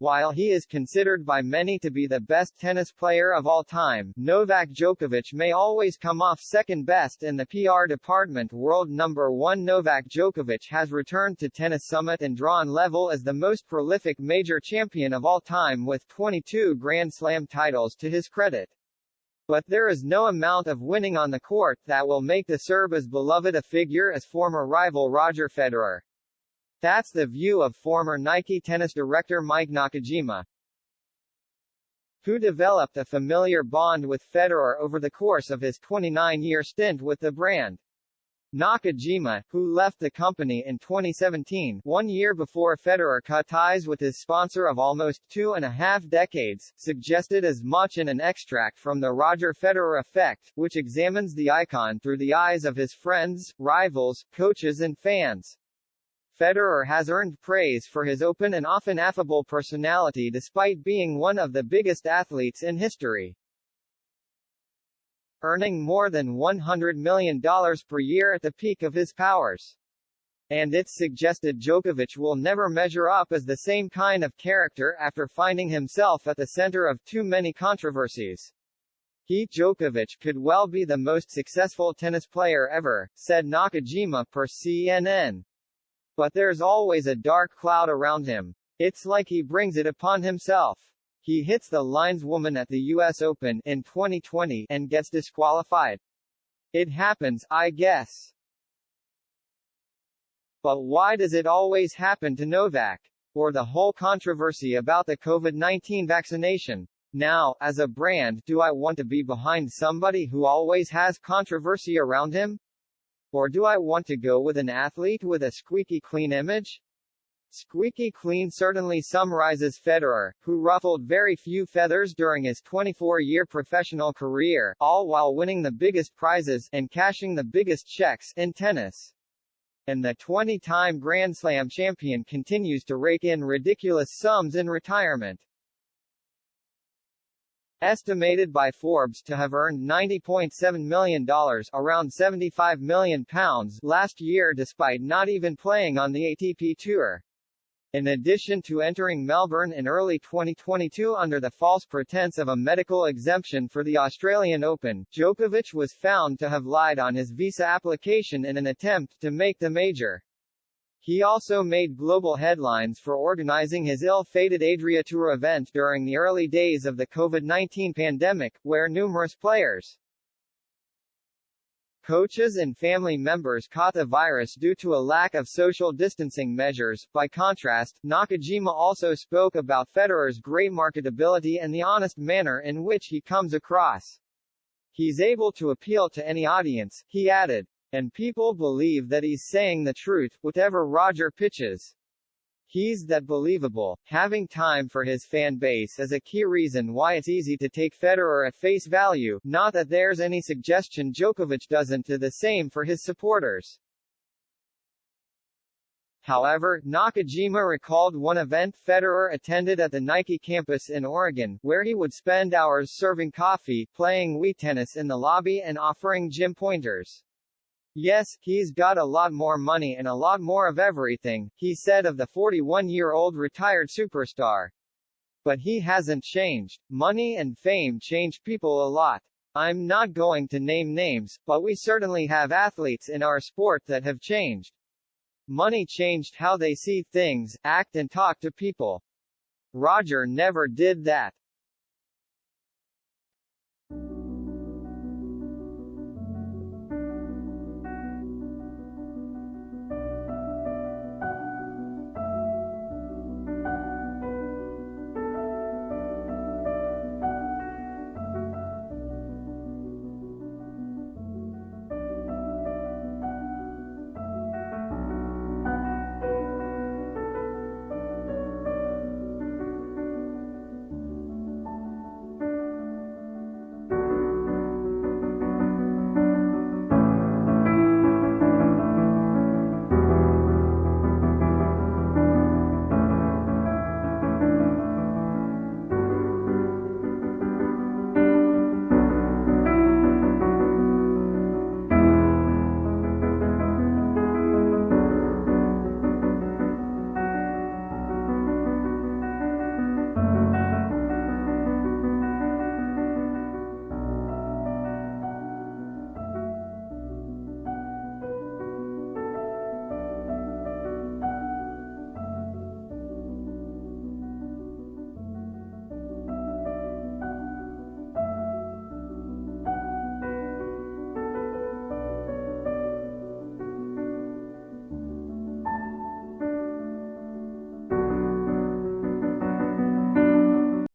While he is considered by many to be the best tennis player of all time, Novak Djokovic may always come off second best in the PR department. World number 1 Novak Djokovic has returned to tennis summit and drawn level as the most prolific major champion of all time with 22 Grand Slam titles to his credit. But there is no amount of winning on the court that will make the Serb as beloved a figure as former rival Roger Federer. That's the view of former Nike tennis director Mike Nakajima, who developed a familiar bond with Federer over the course of his 29-year stint with the brand. Nakajima, who left the company in 2017, 1 year before Federer cut ties with his sponsor of almost 2.5 decades, suggested as much in an extract from The Roger Federer Effect, which examines the icon through the eyes of his friends, rivals, coaches and fans. Federer has earned praise for his open and often affable personality despite being one of the biggest athletes in history, earning more than $100 million per year at the peak of his powers. And it's suggested Djokovic will never measure up as the same kind of character after finding himself at the center of too many controversies. Djokovic could well be the most successful tennis player ever, said Nakajima per CNN. But there's always a dark cloud around him. It's like he brings it upon himself. He hits the lineswoman at the US Open in 2020 and gets disqualified. It happens, I guess. But why does it always happen to Novak? Or the whole controversy about the COVID-19 vaccination? Now, as a brand, do I want to be behind somebody who always has controversy around him? Or do I want to go with an athlete with a squeaky clean image? Squeaky clean certainly summarizes Federer, who ruffled very few feathers during his 24-year professional career, all while winning the biggest prizes and cashing the biggest checks in tennis. And the 20-time Grand Slam champion continues to rake in ridiculous sums in retirement. Estimated by Forbes to have earned $90.7 million, around £75 million, last year despite not even playing on the ATP Tour. In addition to entering Melbourne in early 2022 under the false pretense of a medical exemption for the Australian Open, Djokovic was found to have lied on his visa application in an attempt to make the major. He also made global headlines for organizing his ill-fated Adria Tour event during the early days of the COVID-19 pandemic, where numerous players, coaches and family members caught the virus due to a lack of social distancing measures. By contrast, Nakajima also spoke about Federer's great marketability and the honest manner in which he comes across. He's able to appeal to any audience, he added. And people believe that he's saying the truth, whatever Roger pitches. He's that believable. Having time for his fan base is a key reason why it's easy to take Federer at face value, not that there's any suggestion Djokovic doesn't do the same for his supporters. However, Nakajima recalled one event Federer attended at the Nike campus in Oregon, where he would spend hours serving coffee, playing Wii tennis in the lobby and offering gym pointers. Yes, he's got a lot more money and a lot more of everything, he said of the 41-year-old retired superstar. But he hasn't changed. Money and fame change people a lot. I'm not going to name names, but we certainly have athletes in our sport that have changed. Money changed how they see things, act and talk to people. Roger never did that.